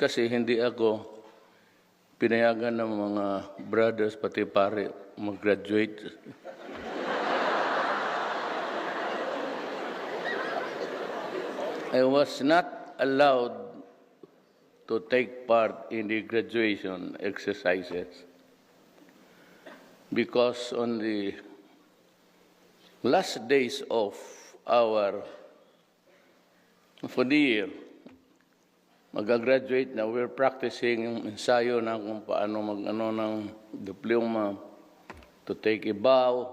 kasi hindi ako pinayagan ng mga brothers pati pare mag-graduate. I was not allowed to take part in the graduation exercises because on the last days of for the year, mag-graduate na, we're practicing yung ensayo na kung paano mag-ano ng diploma, to take a bow.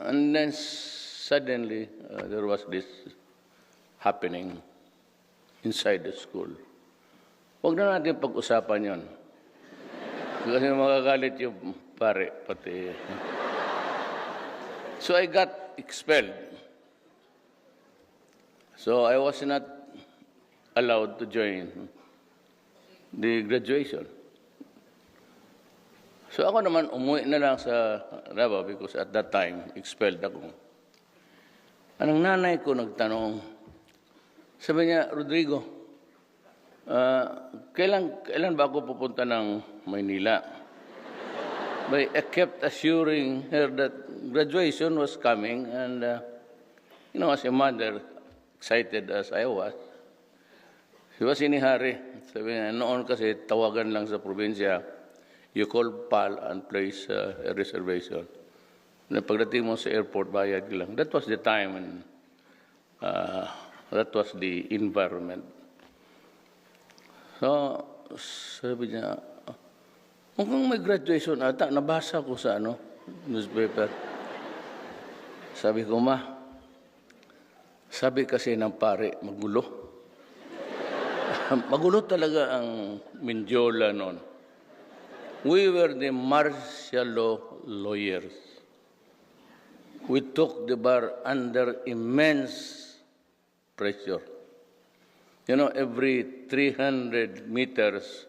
And then suddenly, there was this happening inside the school. Huwag na natin pag-usapan yon. Kasi magagalit yung pare, pati. So I got expelled. So I was not allowed to join the graduation. So ako naman, umuwi na lang sa Davao because at that time, expelled ako. Anong nanay ko nagtanong, sabi niya, Rodrigo, kailan ba ako pupunta ng Maynila? But I kept assuring her that graduation was coming and, as a mother, excited as I was, she was in a hurry. Sabi niya, noon kasi tawagan lang sa probinsya, you call PAL and place a reservation. Pagdating mo sa airport, bayad lang. That was the time and that was the environment. So, sabi niya, mukhang may graduation ata, nabasa ko sa newspaper. Sabi ko, ma, sabi kasi ng pare, magulo. Magulo talaga ang Mindiola noon. We were the martial law lawyers. We took the bar under immense pressure. Every 300 meters,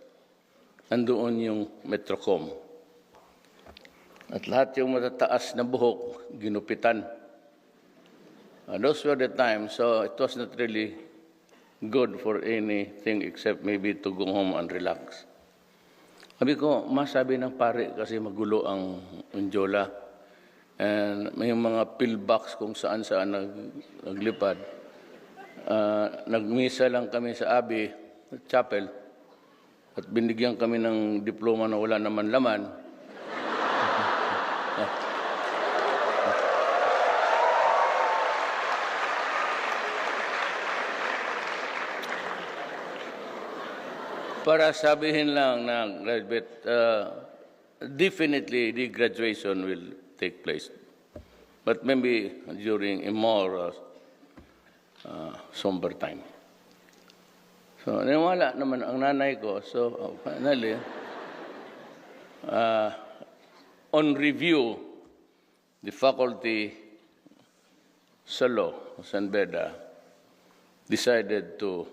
andoon yung Metrocom. At lahat yung matataas na buhok, ginupitan. Those were the times, so it was not really good for anything except maybe to go home and relax. Sabi ko, masabi ng pare kasi magulo ang Mindiola. And may mga pillbox kung saan-saan naglipad. Nagmisa lang kami sa Abbey Chapel at binigyan kami ng diploma na wala naman laman. Para sabihin lang na graduate, definitely the graduation will take place. But maybe during a more somber time. So, niwala naman ang nanay ko. So, finally, on review, the faculty sa law, San Beda, decided to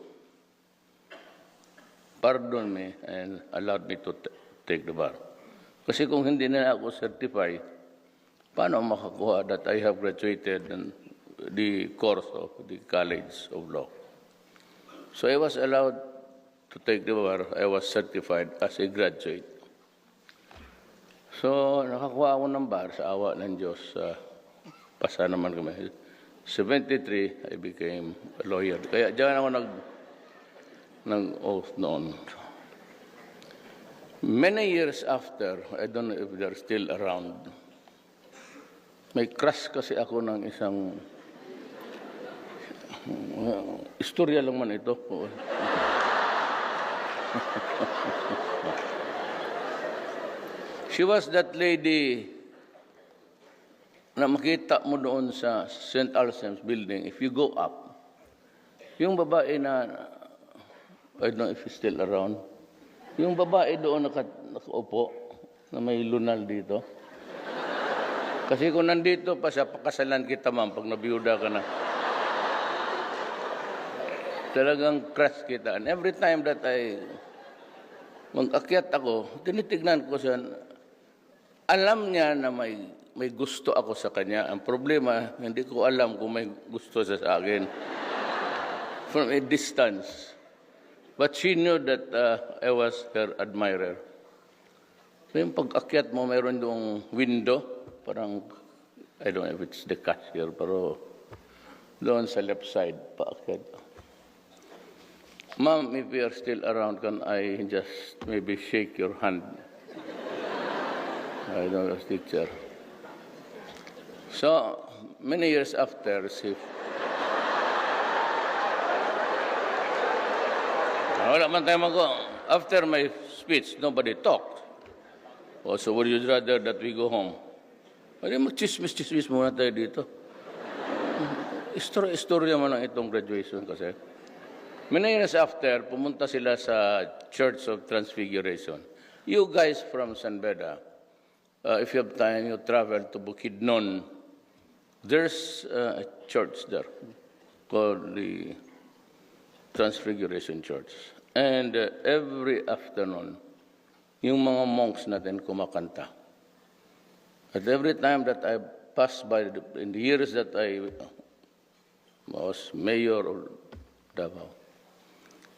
pardon me and allowed me to take the bar. Kasi kung hindi na ako certified, paano makakuha that I have graduated the course of the College of Law? So I was allowed to take the bar. I was certified as a graduate. So nakakuha ako ng bar sa awa ng Diyos. Pasa naman kami. 73, I became a lawyer. Kaya diyan ako nag-oath noon. Many years after, I don't know if they're still around, may crush kasi ako ng isang istorya lang man ito. She was that lady na makita mo doon sa St. Alsem's building. If you go up, yung babae na, I don't know if she's still around, yung babae doon nakaupo, na may lunal dito. Kasi kung nandito pa siya, pakasalan kita ma'am pag nabiyuda ka na. Talagang crush kita. And every time that mag-akyat ako, tinitignan ko siya, alam niya na may gusto ako sa kanya. Ang problema, hindi ko alam kung may gusto siya sa akin. From a distance. But she knew that I was her admirer. So yung pag-akyat mo, mayroon doong window, parang, I don't know if it's the cashier, pero doon sa left side, paakyat. Ma'am, if you are still around, can I just maybe shake your hand? I don't know, teacher. So, many years after, wala man tayo after my speech, nobody talked. Oh, so would you rather that we go home? Hindi mag-chismis muna tayo dito. Istorya mo lang itong graduation kasi. Many years after, pumunta sila sa Church of Transfiguration. You guys from San Beda, if you have time, you travel to Bukidnon. There's a church there called the Transfiguration Church. And every afternoon, yung mga monks natin kumakanta. At every time that I passed by, in the years that I was mayor of Davao,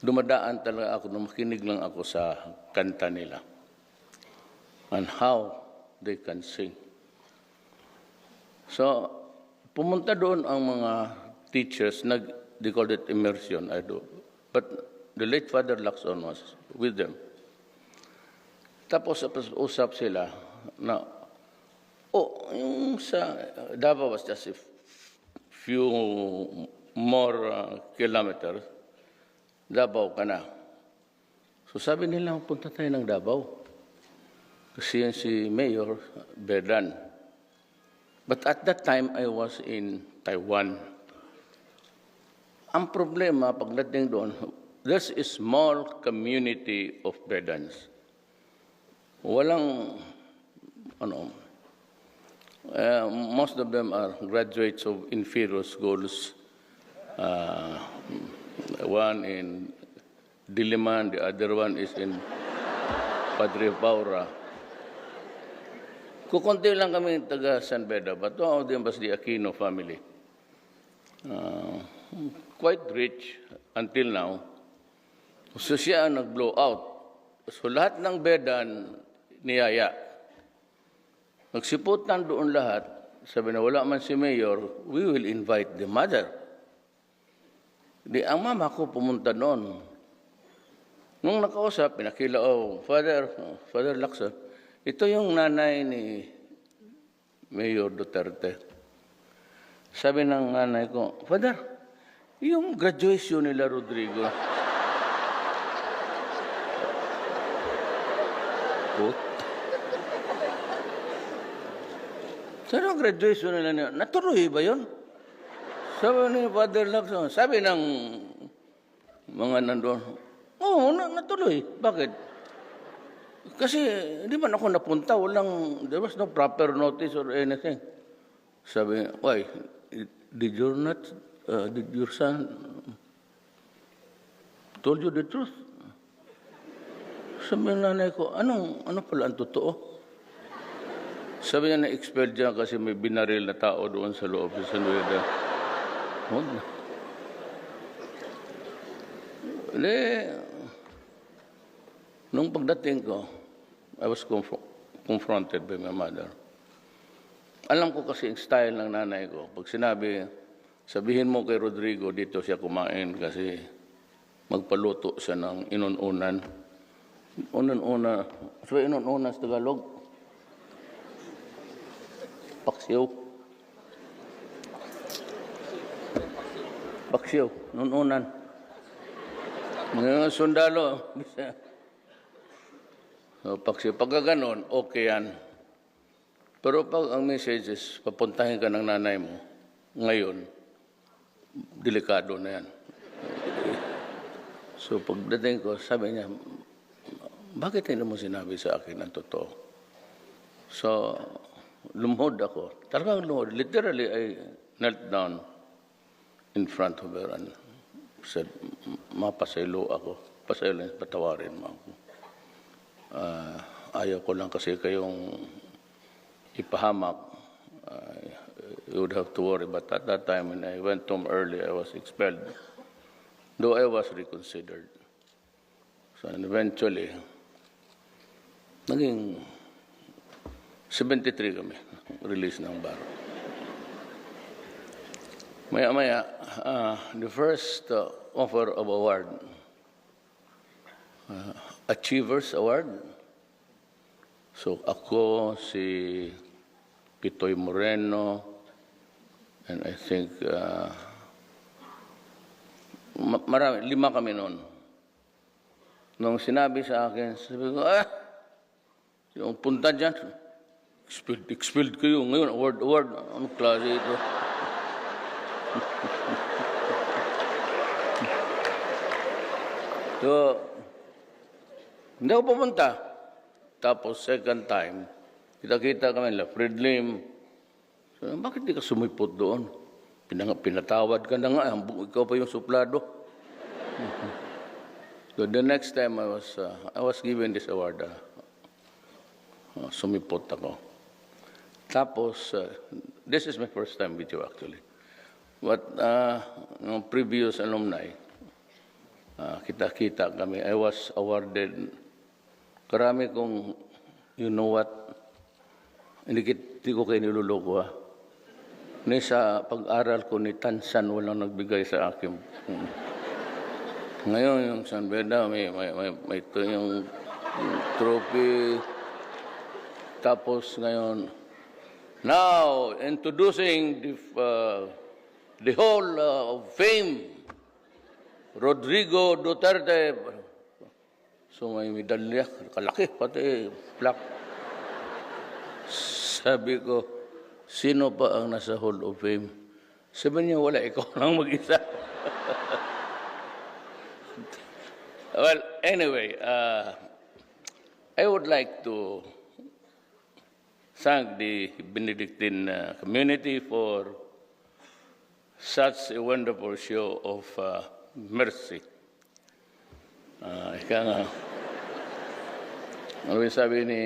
dumadaan talaga ako, makinig lang ako sa kanta nila. And how they can sing. So, pumunta doon ang mga teachers, they called it immersion, I do. But the late Father Lacson was with them. Tapos usap sila na, yung sa Davao was just a few more kilometers, Davao ka na. So sabi nila, punta tayo ng Davao. Kasi yan si Mayor Bedan. But at that time, I was in Taiwan. Ang problema, pagdating doon, there's a small community of Bedans. Walang, most of them are graduates of inferior schools. One in Diliman, the other one is in Padre Paura. Kukunti lang kami taga San Beda, but two of them was the Aquino family. Quite rich until now. So siya nag-blow out. So lahat ng Bedan niyaya. Nagsiputan doon lahat. Sabi na wala man si Mayor, we will invite the mother. Di ang mama ko pumunta noon. Nung nakausap, pinakila, Father Lacson, ito yung nanay ni Mayor Duterte. Sabi ng nanay ko, Father, yung graduation nila Rodrigo. Saan ang graduation nila niya? Natuloy ba yun? Sabi ni Father Lacson, sabi ng mga nandun, natuloy. Bakit? Kasi di man ako napunta, there was no proper notice or anything. Sabi, why? Did your son told you the truth? Sabi ng nanay ko, ano pala ang totoo? Sabi niya na-expelled dyan kasi may binaril na tao doon sa loob sa San Beda. Huwag na. Nung pagdating ko, I was confronted by my mother. Alam ko kasi yung style ng nanay ko. Pag sinabi, sabihin mo kay Rodrigo, dito siya kumain kasi magpaluto siya ng inununan. Inununan. So, inununan sa Tagalog? Paksiw. Paksiw. Inununan. Mga sundalo. So, paksiw. Pagka ganon, okay yan. Pero pag ang message is, papuntahin ka ng nanay mo, ngayon, delikado na yan. So pagdating ko, sabi niya, bakit hindi mo sinabi sa akin ang totoo? So, lumuhod ako. Talagang lumuhod. Literally, I knelt down in front of her and said, mapasaylo ako. Pasaylo, patawarin mo ako. Ayaw ko lang kasi kayong ipahamak. You would have to worry. But at that time, when I went home early, I was expelled. Though I was reconsidered. So eventually, naging 73 kami, release ng baro. Maya-maya, the first offer of award, Achievers Award. So ako, si Pitoy Moreno, and I think marami, 5 kami noon. Nung sinabi sa akin, sabi ko, yung punta dyan, expelled kayo. Ngayon, award, anong klase ito? So, hindi ako pumunta. Tapos, second time, kita-kita kami nila, Fred Lim. So, bakit di ka sumipot doon? Pinatawad ka na nga, ikaw pa yung suplado. So, the next time I was given this award, sumipot ako. Tapos, this is my first time with you actually. But, ng previous alumni, kita-kita kami. I was awarded, karami kong, you know what, hindi ko kayo niluloko Ni sa pag-aral ko ni Tansan, walang nagbigay sa akin. Ngayon, yung San Beda, may ito yung trophy. Tapos ngayon, now, introducing the Hall of Fame, Rodrigo Duterte. So may medalya, kalaki, pati plaque. Sabi ko, sino pa ang nasa Hall of Fame? Sabi niya, wala, ikaw lang mag-isa. Well, anyway, I would like to thank the Benedictine community for such a wonderful show of mercy. Ika nga, ano yung sabi ni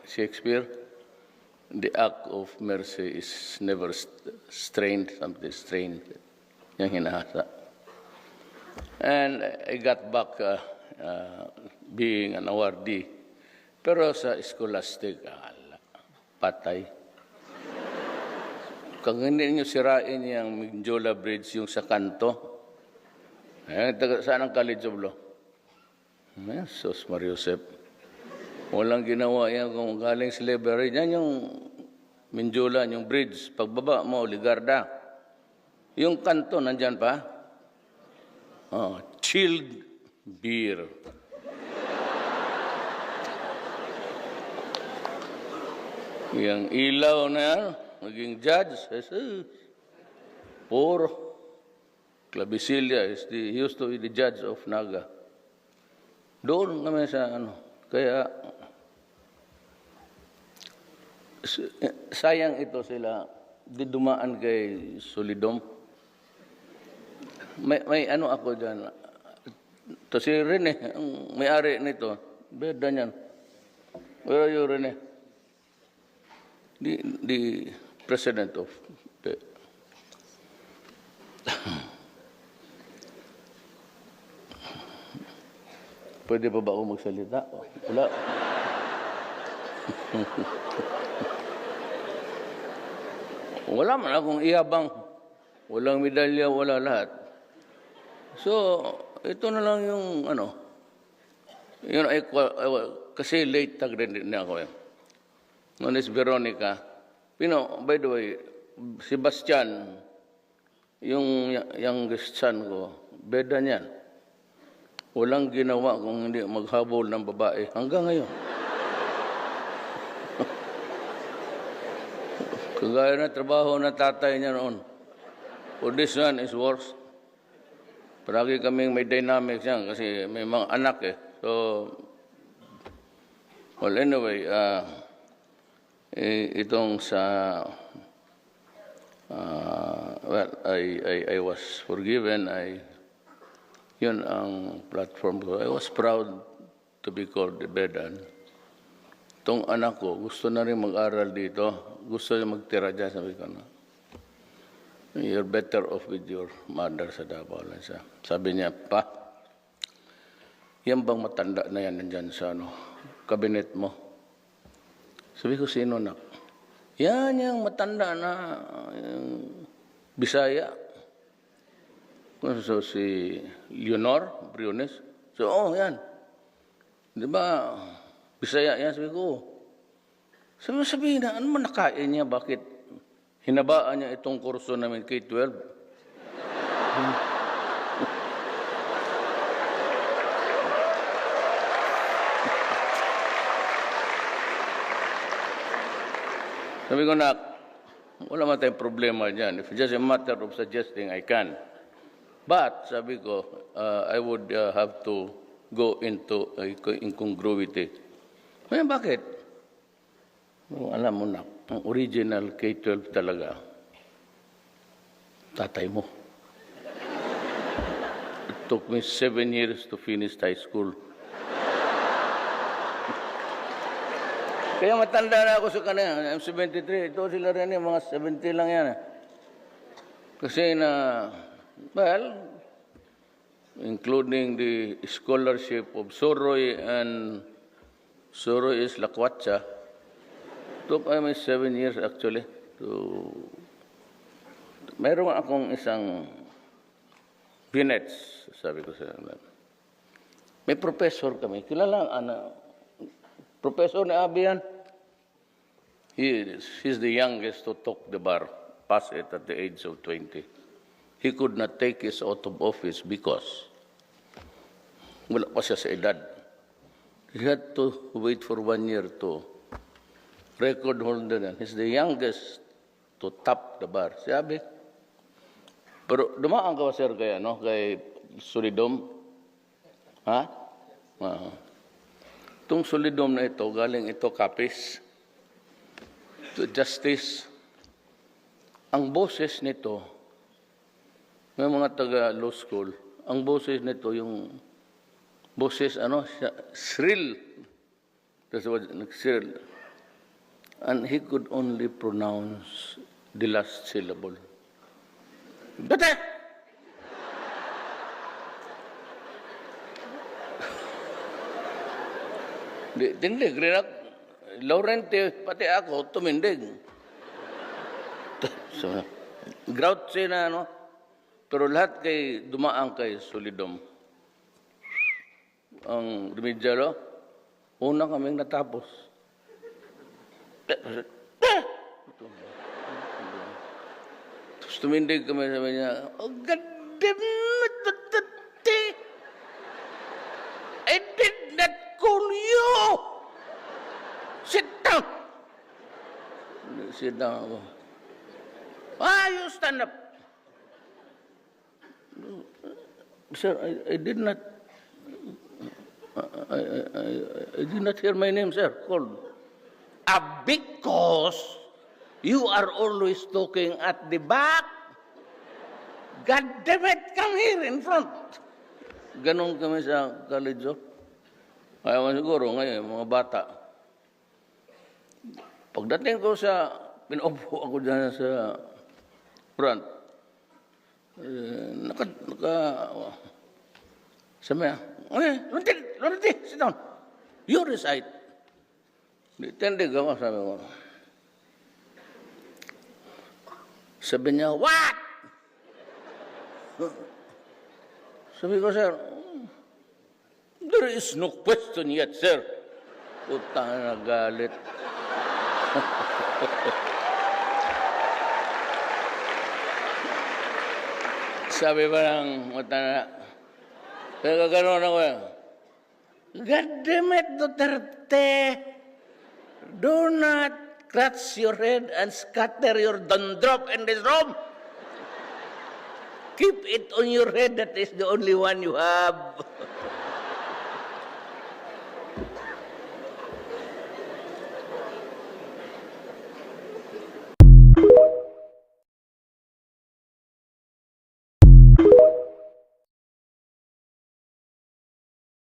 Shakespeare? The act of mercy is never strained, something strained, yung hinahasa. And I got back being an awardee. Pero sa scholastic, patay. Kung hindi nyo sirain yung Mindiola Bridge, yung sa kanto, saan ang College of Law? Sos Mariusep. Walang ginawa yan kung galing slavery. Yan yung Mindiola, yung bridge. Pagbaba mo, Ligarda. Yung kanto, nandyan pa? Chilled beer. Yung ilaw na yan, naging judge. Puro. Clavicilia he used to be the judge of Naga. Doon kami sa kaya sayang ito sila di dumaan kay Solidom. May ako dyan. To si Rene, ang may-ari nito, beda niyan. Where are you, Rene? The president of Pwede pa ba ako magsalita? Wala. Wala man akong iyabang. Walang medalya, wala lahat. So, ito na lang yung yun, kasi late tag rin na ako. Noon is Veronica. By the way, Sebastian, yung youngest son ko, beda niyan. Walang ginawa kung hindi maghabol ng babae. Hanggang ngayon. Kagaya na trabaho na tatay niya noon. For this one is worse. Paragi kaming may dynamics yan kasi may mga anak So, well anyway, itong sa, well, I was forgiven. Yun ang platform ko. I was proud to be called the Bedan. Itong anak ko, gusto na rin mag-aral dito. Gusto niya magtira dyan. Sabi ko na, you're better off with your mother sa Davao. Sabi niya, pa, yan bang matanda na yan nandyan sa kabinet mo? Sabi ko, sino nak? Yan yung matanda na Bisaya. So, si Leonor Briones. So, yan. Di ba, Bisaya yan? Sabi ko, sabihin na, ano man nakain niya? Bakit hinabaan niya itong kurso namin K-12? Sabi ko, nak, wala man tayong problema dyan. If it's just a matter of suggesting, I can. But, sabi ko, I would have to go into incongruity. Kaya bakit? Alam mo, nak, ang original K-12 talaga, tatay mo. It took me 7 years to finish high school. Kaya matanda na ako sa kanila. I'm 73. Ito sila rin yung mga 70 lang yan. Kasi well, including the scholarship of Soroy and Soroy is Lakwatsa, took 7 years actually. Meron akong isang binets, sabi ko sa kanila. May professor kami. Kilala professor na Abi yan. He's the youngest to talk the bar, pass it at the age of 20. He could not take his oath of office because wala pa siya sa edad. He had to wait for 1 year to record holder. He's the youngest to top the bar. Si Abi. Pero dumaan ka ba, sir, kay Solidom? Ha? Itong Solidom na ito, galing ito Capiz. To Justice. Ang boses nito, may mga taga-law school, ang boses nito, yung boses, shrill. That's what, shrill. And he could only pronounce the last syllable. Bata! Tindig rin ako. Laurente, pati ako, tumindig. So, grouchy na, pero lahat dumaan kay Solidom. Ang remedialo, una kaming natapos. Tapos tumindig kami, sabi niya, oh, God damn it, I did not call you! Sit down! Sit down ako. You stand up. Sir, I did not hear my name, sir, called. Because you are always talking at the back. God damn it, come here in front. Ganon kami sa college. Ayaw man siguro ngayon, mga bata. Pagdating ko pinupo ako dyan sa front, sabi niya, Lunti, sit down. You recite. Tindig ako, sabi ko. Sabi niya, what? Sabi ko, sir, there is no question yet, sir. Utang na galit. Sabi ba ng matanda, kaya gano'n ako, God damn it, Duterte, do not scratch your head and scatter your dandruff in this room. Keep it on your head, that is the only one you have.